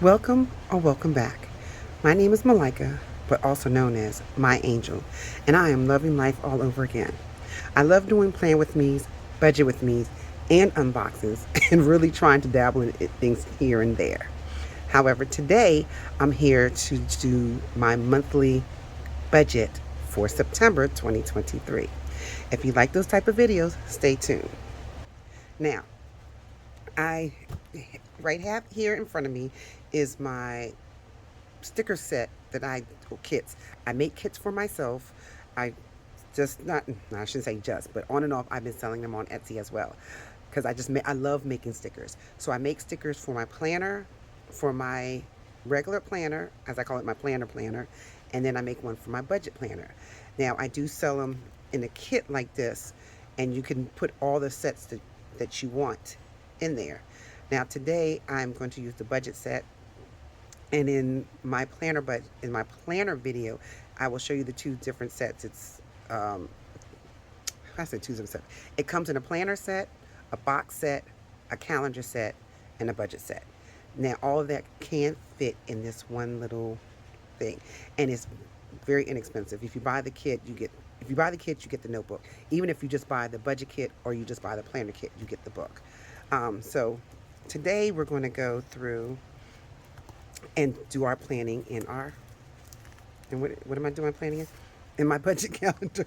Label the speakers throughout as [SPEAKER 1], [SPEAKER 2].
[SPEAKER 1] Welcome or welcome back. My name is Malika, but also known as My Angel, and I am loving life all over again. I love doing plan with me's, budget with me's, and unboxings, and really trying to dabble in things here and there. However, today I'm here to do my monthly budget for September 2023. If you like those type of videos, stay tuned. Now, I right have here in front of me is my sticker set that or kits. I make kits for myself. I just not, no, I shouldn't say just, but on and off, I've been selling them on Etsy as well. Because I love making stickers. So I make stickers for my planner, for my regular planner, as I call it, my planner, and then I make one for my budget planner. Now I do sell them in a kit like this, and you can put all the sets that you want in there. Now today I'm going to use the budget set, and in my planner video, I will show you the two different sets. It's I said two different sets. It comes in a planner set, a box set, a calendar set, and a budget set. Now all of that can fit in this one little thing, and it's very inexpensive. If you buy the kit, you get the notebook. Even if you just buy the budget kit or you just buy the planner kit, you get the book. So today we're going to go through and do our planning in our, and what am I doing planning in my budget calendar.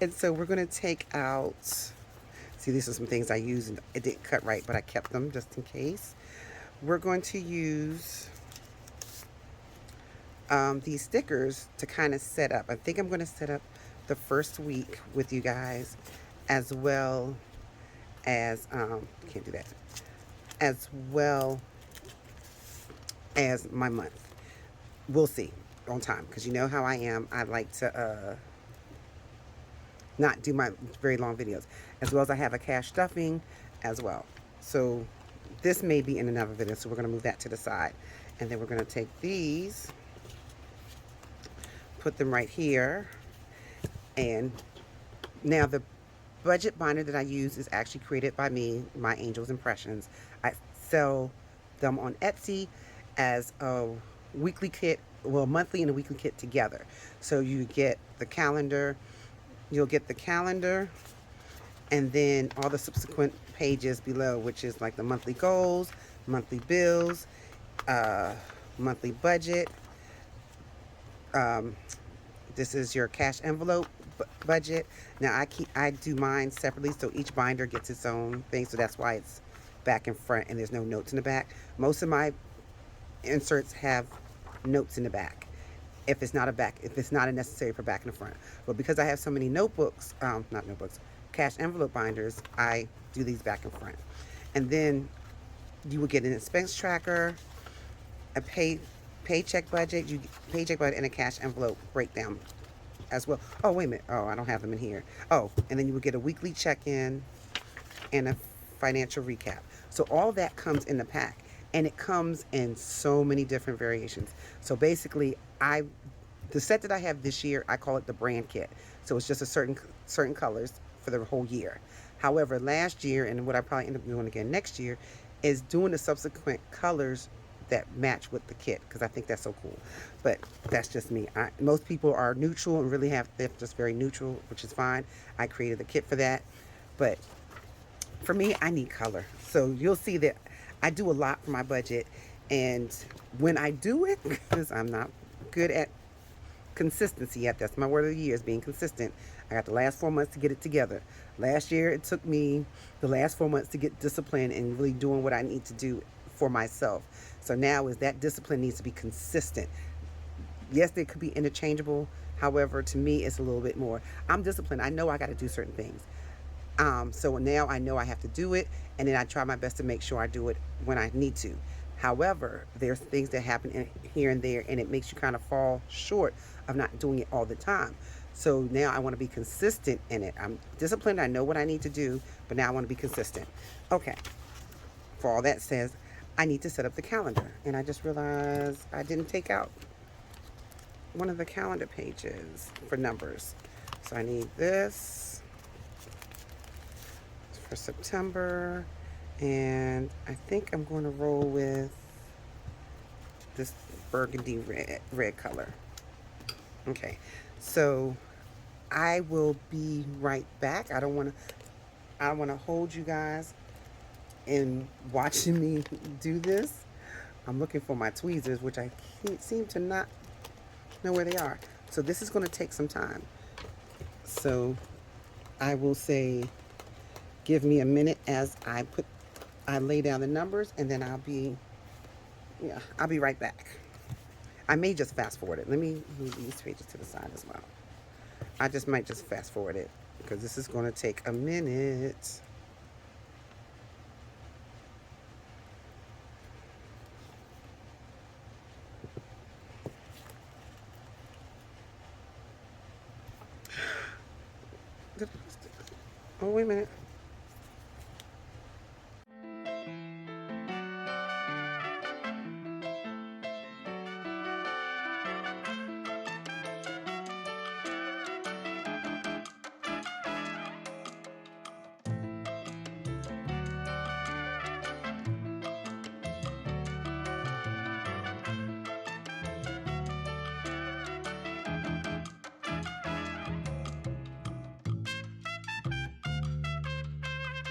[SPEAKER 1] And so we're going to take out, see, these are some things I used and it didn't cut right, but I kept them just in case. We're going to use these stickers to kind of set up. I think I'm going to set up the first week with you guys, as well as can't do that, as well as my month. We'll see on time, because you know how I am. I like to not do my very long videos, as well as I have a cash stuffing as well. So this may be in another video, so we're going to move that to the side, and then we're going to take these, put them right here. And now the budget binder that I use is actually created by me, My Angel's Impressions. I sell them on Etsy as a weekly kit, well, monthly and a weekly kit together. So you get the calendar, you'll get the calendar, and then all the subsequent pages below, which is like the monthly goals, monthly bills, monthly budget. This is your cash envelope budget. Now I do mine separately, so each binder gets its own thing. So that's why it's back and front, and there's no notes in the back. Most of my inserts have notes in the back, if it's not a necessary for back and the front. But because I have so many notebooks, not notebooks, cash envelope binders, I do these back and front. And then you will get an expense tracker, a paycheck budget, and a cash envelope breakdown as well. Oh, wait a minute. Oh, I don't have them in here. Oh, and then you will get a weekly check-in and a financial recap. So all that comes in the pack, and it comes in so many different variations. So basically, the set that I have this year, I call it the brand kit. So it's just a certain colors for the whole year. However, last year, and what I probably end up doing again next year, is doing the subsequent colors that match with the kit, because I think that's so cool. But that's just me. Most people are neutral and really they're just very neutral, which is fine. I created the kit for that. But for me, I need color. So you'll see that I do a lot for my budget, and when I do it, because I'm not good at consistency yet, that's my word of the year, is being consistent. I got the last 4 months to get it together. Last year, it took me the last 4 months to get disciplined and really doing what I need to do for myself. So now is that discipline needs to be consistent. Yes, they could be interchangeable. However, to me, it's a little bit more. I'm disciplined. I know I got to do certain things. So now I know I have to do it, and then I try my best to make sure I do it when I need to. However, there's things that happen here and there, and it makes you kind of fall short of not doing it all the time. So now I want to be consistent in it. I'm disciplined. I know what I need to do, but now I want to be consistent. Okay. For all that says, I need to set up the calendar. And I just realized I didn't take out one of the calendar pages for numbers. So I need this for September. And I think I'm going to roll with this burgundy red color. Okay, so I will be right back. I don't want to hold you guys in watching me do this. I'm looking for my tweezers, which I can't seem to not know where they are. So this is going to take some time. So I will say, give me a minute as I lay down the numbers, and then I'll be right back. I may just fast forward it. Let me move these pages to the side as well. I just might just fast forward it because this is going to take a minute. Oh, wait a minute.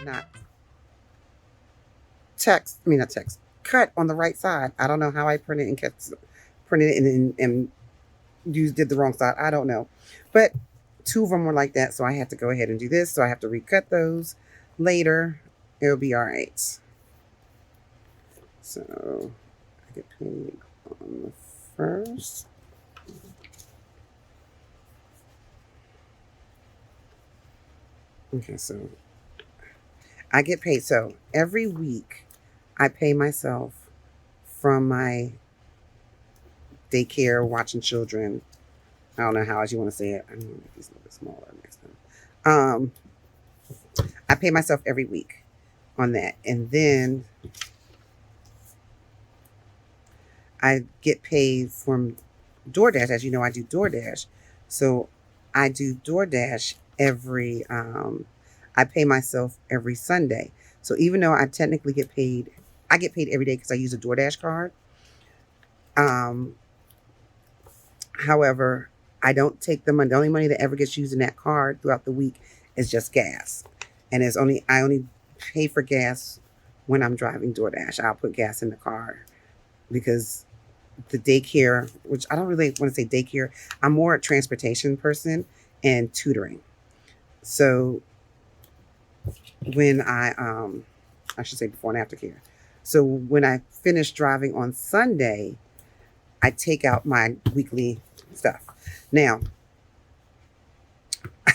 [SPEAKER 1] Not text. I mean, not text. Cut on the right side. I don't know how I printed it and did the wrong side. I don't know, but two of them were like that, so I had to go ahead and do this. So I have to recut those later. It'll be all right. So I get paid on the first. Okay, so I get paid. So every week I pay myself from my daycare, watching children. I don't know how else you want to say it. I'm going to make these a little bit smaller next time. I pay myself every week on that. And then I get paid from DoorDash. As you know, I do DoorDash. So I do DoorDash I pay myself every Sunday. So even though I get paid every day because I use a DoorDash card. Um, However, I don't take the money. The only money that ever gets used in that card throughout the week is just gas. And I only pay for gas when I'm driving DoorDash. I'll put gas in the car because the daycare, which I don't really want to say daycare, I'm more a transportation person and tutoring. So when I should say before and after care. So when I finish driving on Sunday, I take out my weekly stuff. Now,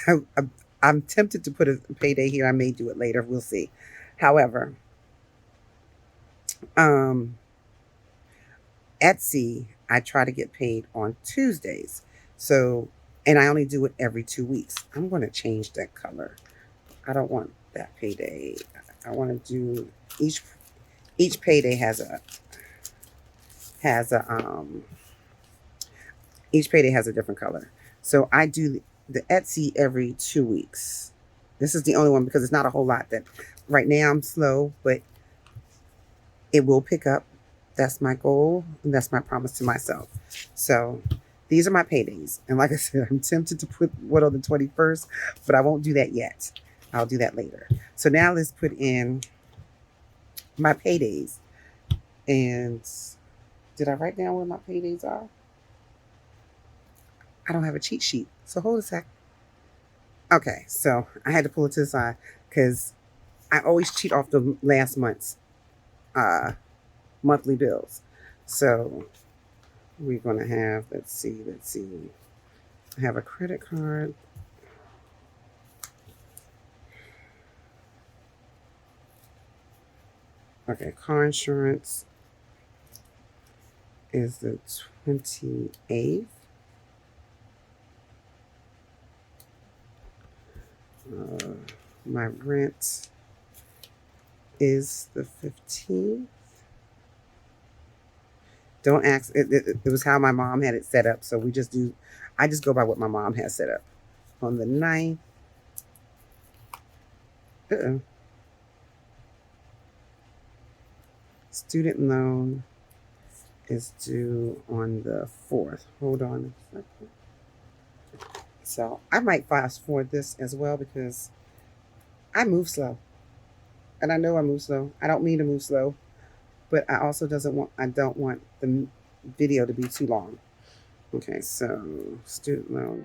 [SPEAKER 1] I, I'm tempted to put a payday here. I may do it later. We'll see. However, um, Etsy, I try to get paid on Tuesdays. So, and I only do it every 2 weeks. I'm going to change that color. I don't want that payday. I want to do each payday has a each payday has a different color. So I do the Etsy every 2 weeks. This is the only one because it's not a whole lot that right now I'm slow, but it will pick up. That's my goal, and that's my promise to myself. So these are my paydays. And like I said, I'm tempted to put one on the 21st, but I won't do that yet. I'll do that later. So now let's put in my paydays. And did I write down where my paydays are? I don't have a cheat sheet. So hold a sec. Okay, so I had to pull it to the side because I always cheat off the last month's uh, monthly bills. So we're going to have, let's see. I have a credit card. Okay, car insurance is the 28th. My rent is the 15th. Don't ask. It was how my mom had it set up. So I just go by what my mom has set up. On the 9th. Uh-oh. Student loan is due on the 4th. Hold on a second. So I might fast forward this as well because I move slow. And I know I move slow. I don't mean to move slow, but I don't want the video to be too long. Okay, so student loan.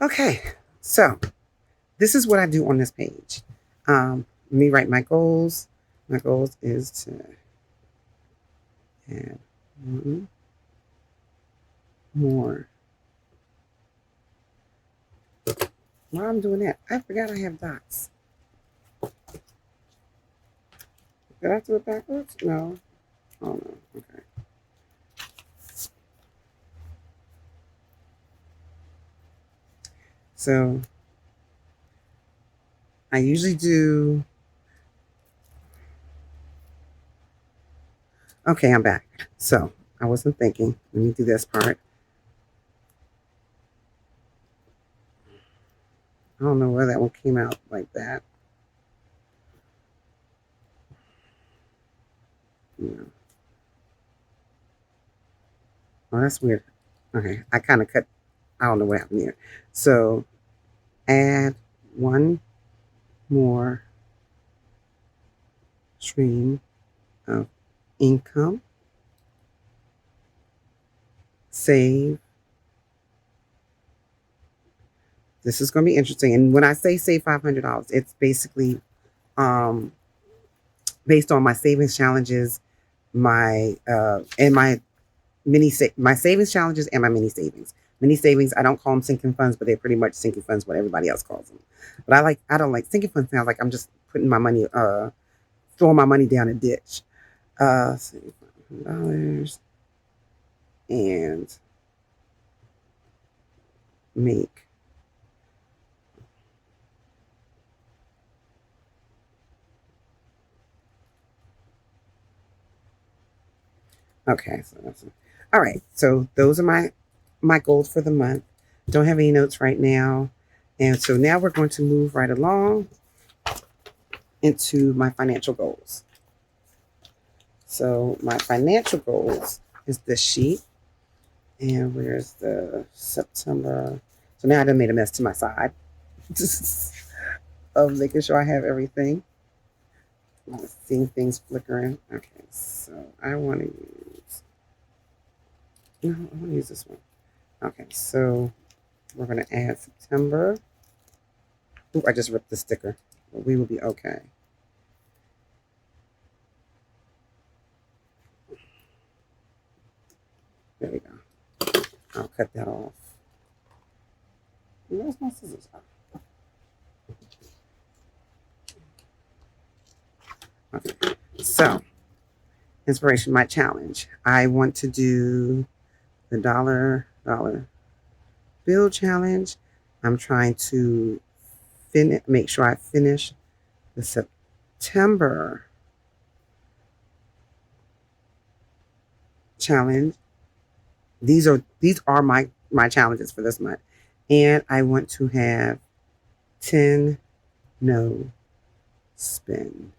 [SPEAKER 1] Okay, so this is what I do on this page. Let me write my goals. My goals is to add one more. While I'm doing that, I forgot I have dots. Did I do it backwards? No. Oh no. Okay. So I usually do. Okay, I'm back. So I wasn't thinking. Let me do this part. I don't know where that one came out like that. Yeah. Oh, that's weird. Okay, I kind of cut. I don't know what happened here. So add one more stream of income. Save. This is going to be interesting. And when I say save $500, it's basically um, based on my savings challenges, my and my savings challenges and my mini savings. Mini savings, I don't call them sinking funds, but they're pretty much sinking funds, what everybody else calls them. But I don't like sinking funds. Sounds like I'm just putting my money, throwing my money down a ditch. $500 and make. Okay, so that's all right. So those are my goals for the month. Don't have any notes right now, and so now we're going to move right along into my financial goals. So my financial goals is this sheet, and where's the September? So now I done made a mess to my side of making sure I have everything. I'm seeing things flickering. Okay, so I want to use. No, I want to use this one. Okay, so we're going to add September. Ooh, I just ripped the sticker. But we will be okay. There we go. I'll cut that off. Where's my scissors? Okay. So, inspiration, my challenge. I want to do the dollar bill challenge. I'm trying to make sure I finish the September challenge. These are my challenges for this month, and I want to have 10 no spend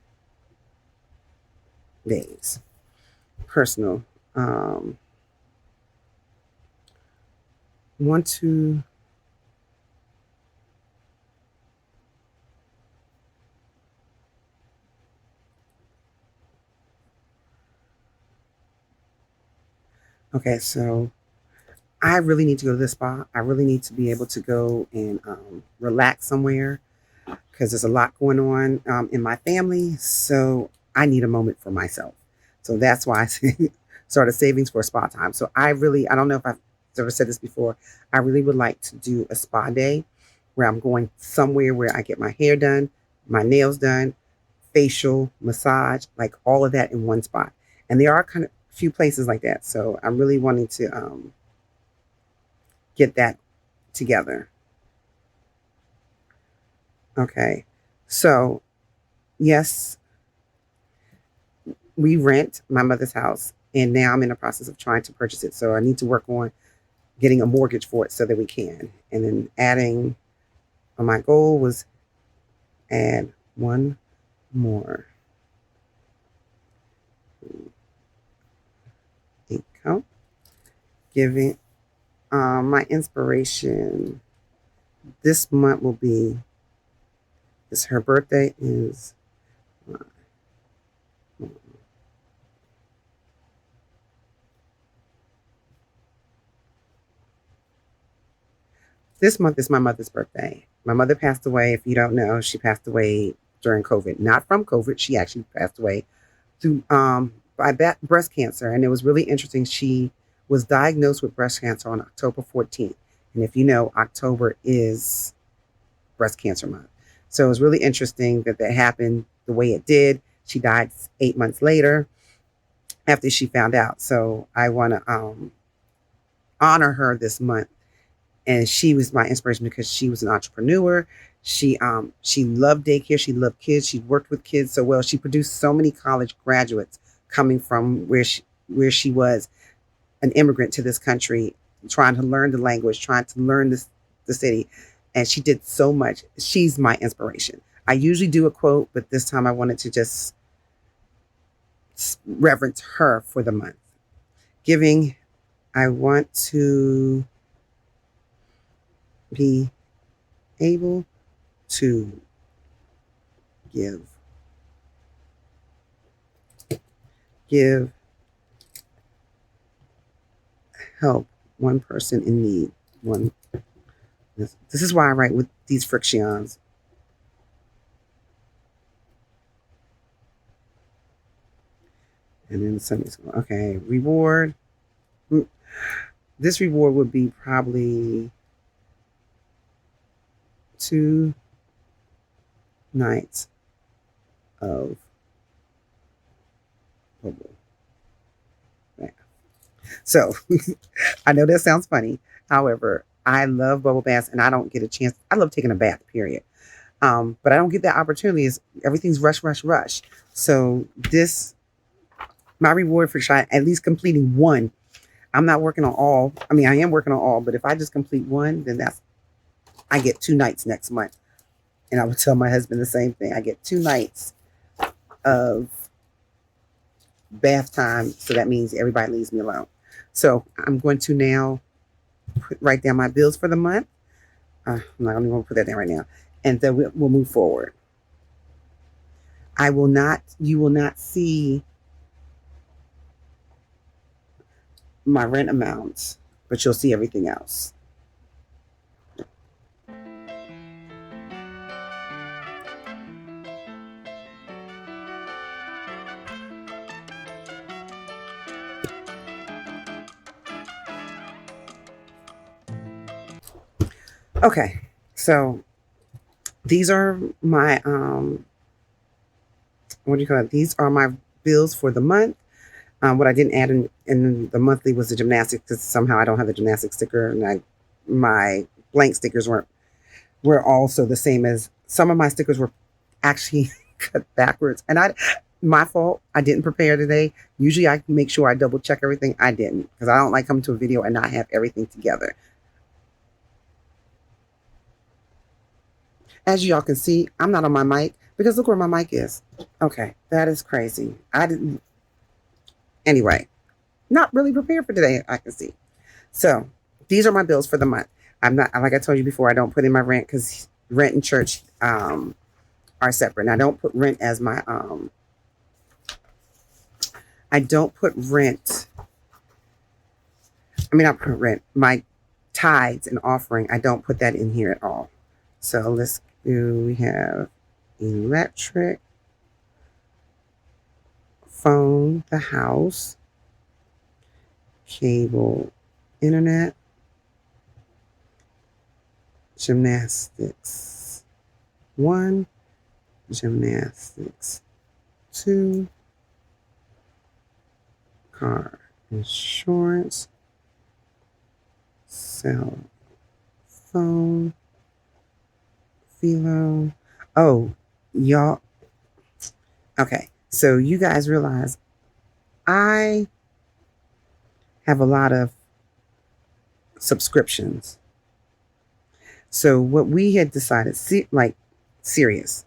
[SPEAKER 1] days. Personal. Want to okay, so I really need to go to the spa. I really need to be able to go and relax somewhere because there's a lot going on in my family. So I need a moment for myself. So that's why I started savings for spa time. So I don't know if I've ever said this before. I really would like to do a spa day where I'm going somewhere where I get my hair done, my nails done, facial, massage, like all of that in one spot. And there are few places like that. So I'm really wanting to get that together. Okay. So, yes, we rent my mother's house, and now I'm in the process of trying to purchase it. So I need to work on getting a mortgage for it so that we can. And then adding, my goal was add one more income. Giving, my inspiration this month will be, is her birthday is this month is my mother's birthday. My mother passed away. If you don't know, she passed away during COVID. Not from COVID. She actually passed away through by breast cancer, and it was really interesting. She was diagnosed with breast cancer on October 14th, and if you know, October is breast cancer month. So it was really interesting that that happened the way it did. She died 8 months later after she found out. So I want to honor her this month, and she was my inspiration because she was an entrepreneur. She loved daycare. She loved kids. She worked with kids so well. She produced so many college graduates coming from where she was an immigrant to this country, trying to learn the language, trying to learn this the city, and she did so much. She's my inspiration. I usually do a quote, but this time I wanted to just reverence her for the month. Giving, I want to be able to give give help one person in need. One this is why I write with these frictions. And then somebody's going, okay, reward. This reward would be probably 2 nights of bubble bath. So I know that sounds funny. However, I love bubble baths, and I don't get a chance. I love taking a bath, period. But I don't get that opportunity. Is everything's rush, rush, rush. So this my reward for trying at least completing one. I'm not working on all. I mean, I am working on all, but if I just complete one, then that's I get 2 nights next month. And I would tell my husband the same thing. I get 2 nights of bath time, so that means everybody leaves me alone. So I'm going to now write down my bills for the month. I'm not even going to put that down right now, and then we'll move forward. I will not. You will not see my rent amounts, but you'll see everything else. Okay, so these are my what do you call it? These are my bills for the month. What I didn't add in the monthly was the gymnastics because somehow I don't have the gymnastics sticker, and my blank stickers were also the same as some of my stickers were actually cut backwards, and I my fault. I didn't prepare today. Usually I make sure I double check everything. I didn't because I don't like coming to a video and not have everything together. As y'all can see, I'm not on my mic because look where my mic is. Okay, that is crazy. I didn't. Anyway, not really prepared for today. I can see. So these are my bills for the month. I'm not like I told you before. I don't put in my rent because rent and church are separate. And I don't put rent as my I don't put rent. I mean, I put rent. My tithes and offering. I don't put that in here at all. So let's do. We have electric, phone, the house, cable, internet, gymnastics 1, gymnastics 2, car insurance, cell phone, philo. Oh, y'all. Okay, so you guys realize I have a lot of subscriptions. So what we had decided, like Sirius,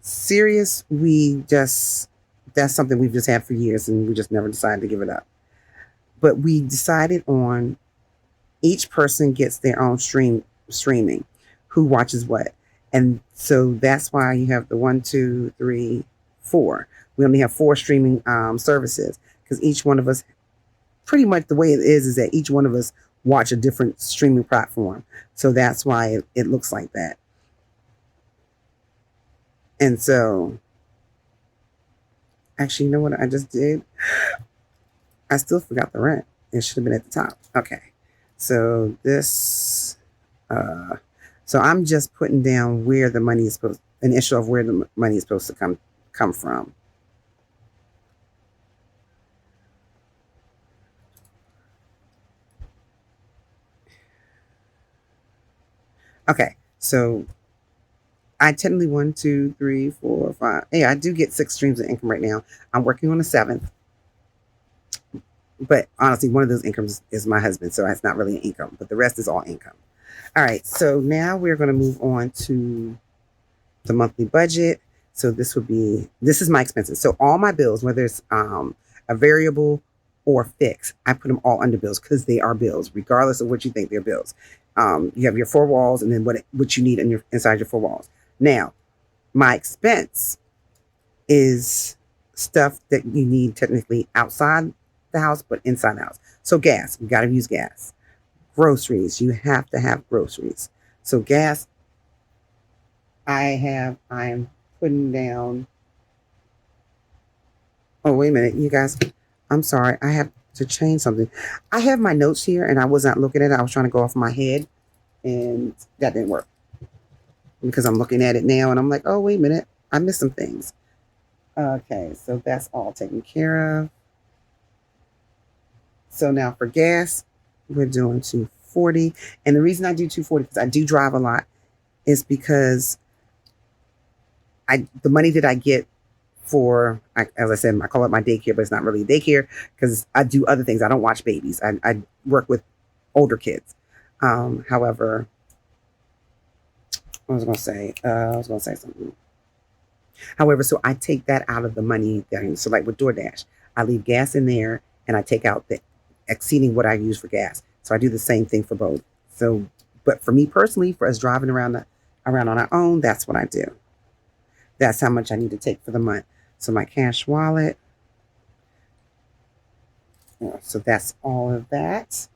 [SPEAKER 1] Sirius, we just that's something we've just had for years, and we just never decided to give it up. But we decided on each person gets their own streaming, who watches what, and so that's why you have the one, two, three, four. We only have four streaming services because each one of us, pretty much the way it is that each one of us watch a different streaming platform. So that's why it looks like that. And so, actually, you know what I just did? I still forgot the rent. It should have been at the top. Okay. So this, uh, so I'm just putting down where the money is supposed, an issue of where the money is supposed to come from. Okay. So I technically 1, 2, 3, 4, 5. Yeah, I do get 6 streams of income right now. I'm working on a seventh, but honestly, one of those incomes is my husband, so it's not really an income, but the rest is all income. All right, so now we're going to move on to the monthly budget. So this is my expenses. So all my bills, whether it's a variable or fixed, I put them all under bills because they are bills, regardless of what you think they're bills. You have your four walls, and then what you need inside your four walls. Now, my expense is stuff that you need technically outside the house, but inside the house. So gas, you got to use gas. Groceries, you have to have groceries. So gas, I'm putting down. Oh, wait a minute, you guys. I'm sorry. I have to change something. I have my notes here and I was not looking at it. I was trying to go off my head and that didn't work because I'm looking at it now and I'm like, oh, wait a minute. I missed some things. Okay, so that's all taken care of. So now for gas, we're doing 240. And the reason I do 240 because I do drive a lot is because the money that I get for, as I said, I call it my daycare, but it's not really daycare because I do other things. I don't watch babies. I work with older kids. However, I was going to say something. However, so I take that out of the money. So like with DoorDash, I leave gas in there and I take out the exceeding what I use for gas. So I do the same thing for both. So, but for me personally, for us driving around on our own, that's what I do. That's how much I need to take for the month. So my cash wallet. So that's all of that,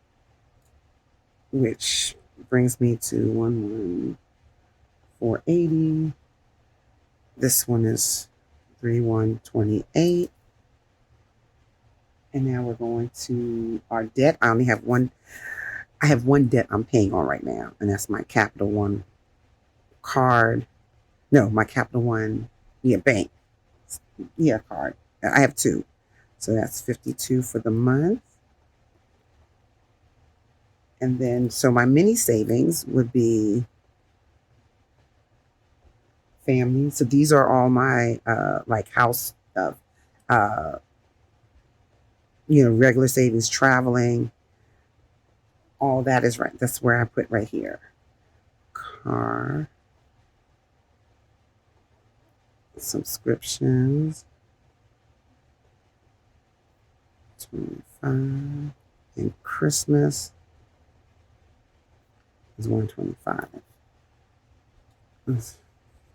[SPEAKER 1] which brings me to 11480. This one is 3128. And now we're going to our debt. I have one debt I'm paying on right now, and that's my Capital One card. No, my Capital One, bank. Card. I have two. So that's 52 for the month. And then, so my mini savings would be family. So these are all my like house stuff. Regular savings, traveling. All that is right. That's where I put right here. Car. Subscriptions. 25. And Christmas is 125. That's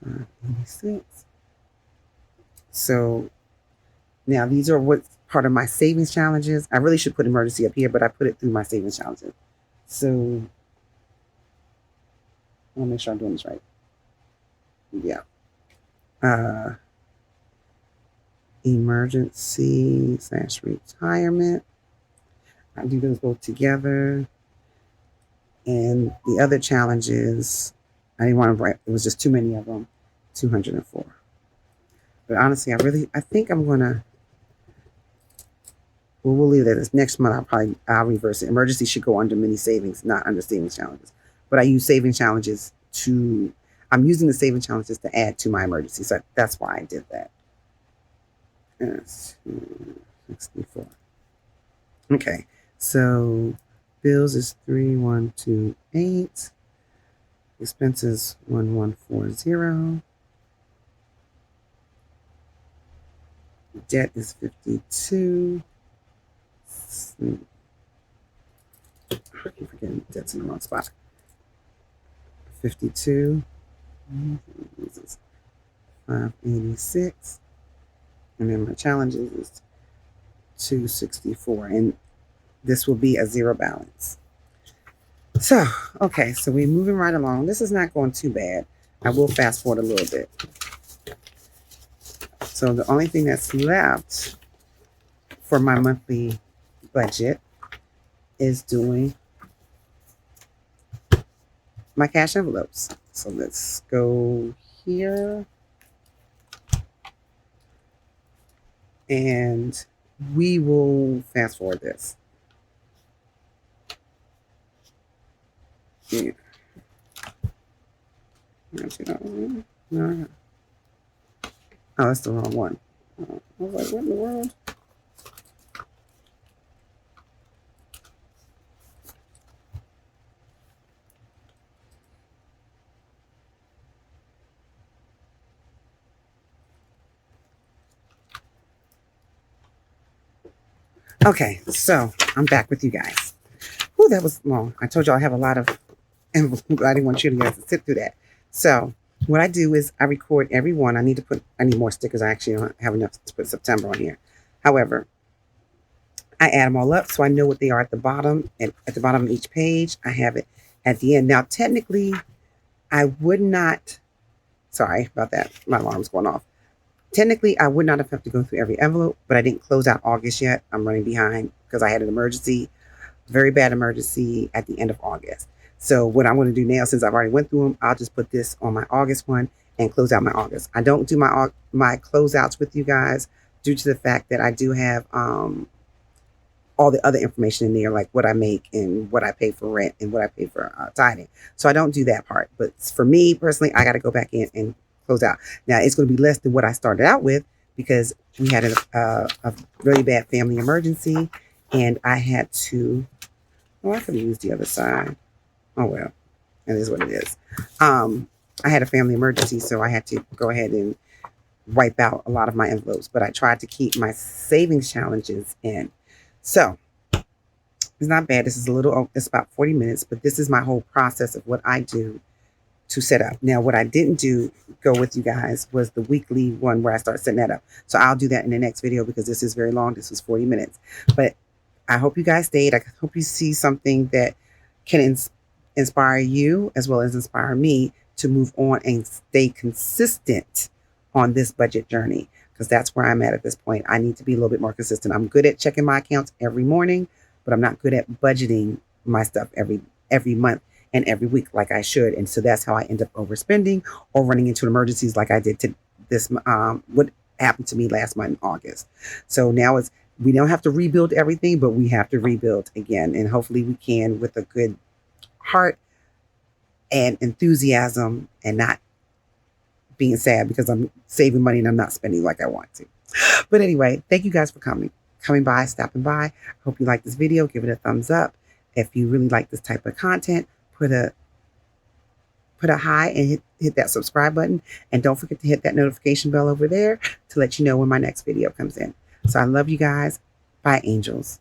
[SPEAKER 1] 586. So now these are what's part of my savings challenges. I really should put emergency up here, but I put it through my savings challenges. So I want to make sure I'm doing this right. Yeah. Emergency / retirement. I do those both together. And the other challenges, I didn't want to write, it was just too many of them, 204. But honestly, I think I'm going to Well, we'll leave that as next month. I'll reverse it. Emergency should go under mini savings, not under savings challenges. But I use saving challenges to. I'm using the saving challenges to add to my emergency. So that's why I did that. Yes, 64. Okay, so bills is 3128. Expenses 1140. Debt is 52. I keep forgetting debt's in the wrong spot. 52. 586. And then my challenges is 264. And this will be a zero balance. So, okay, so we're moving right along. This is not going too bad. I will fast forward a little bit. So the only thing that's left for my monthly budget is doing my cash envelopes. So let's go here. And we will fast forward this. Yeah. No. Oh, that's the wrong one. I was like, what in the world? Okay, so I'm back with you guys. Ooh, that was long. I told you I have a lot of envelopes. I didn't want you guys to sit through that. So what I do is I record every one. I need more stickers. I actually don't have enough to put September on here. However, I add them all up so I know what they are at the bottom. And at the bottom of each page, I have it at the end. Now, technically, I would not, sorry about that. My alarm's going off. Technically, I would not have to go through every envelope, but I didn't close out August yet. I'm running behind because I had an emergency, very bad emergency at the end of August. So what I'm going to do now, since I've already went through them, I'll just put this on my August one and close out my August. I don't do my closeouts with you guys due to the fact that I do have all the other information in there, like what I make and what I pay for rent and what I pay for tithing. So I don't do that part. But for me personally, I got to go back in and close out. Now it's going to be less than what I started out with because we had a really bad family emergency, and I had to. Oh, I could have used the other side. Oh well, that is what it is. I had a family emergency, so I had to go ahead and wipe out a lot of my envelopes. But I tried to keep my savings challenges in. So it's not bad. This is it's about 40 minutes, but this is my whole process of what I do to set up. Now, what I didn't go with you guys was the weekly one where I start setting that up. So I'll do that in the next video because this is very long. This was 40 minutes. But I hope you guys stayed. I hope you see something that can inspire you as well as inspire me to move on and stay consistent on this budget journey, because that's where I'm at this point. I need to be a little bit more consistent. I'm good at checking my accounts every morning, but I'm not good at budgeting my stuff every month and every week like I should. And so that's how I end up overspending or running into emergencies like I did to this, what happened to me last month in August. So now we don't have to rebuild everything, but we have to rebuild again. And hopefully we can with a good heart and enthusiasm and not being sad because I'm saving money and I'm not spending like I want to. But anyway, thank you guys for coming by, stopping by. Hope you like this video. Give it a thumbs up. If you really like this type of content, put a hi and hit that subscribe button. And don't forget to hit that notification bell over there to let you know when my next video comes in. So I love you guys. Bye, angels.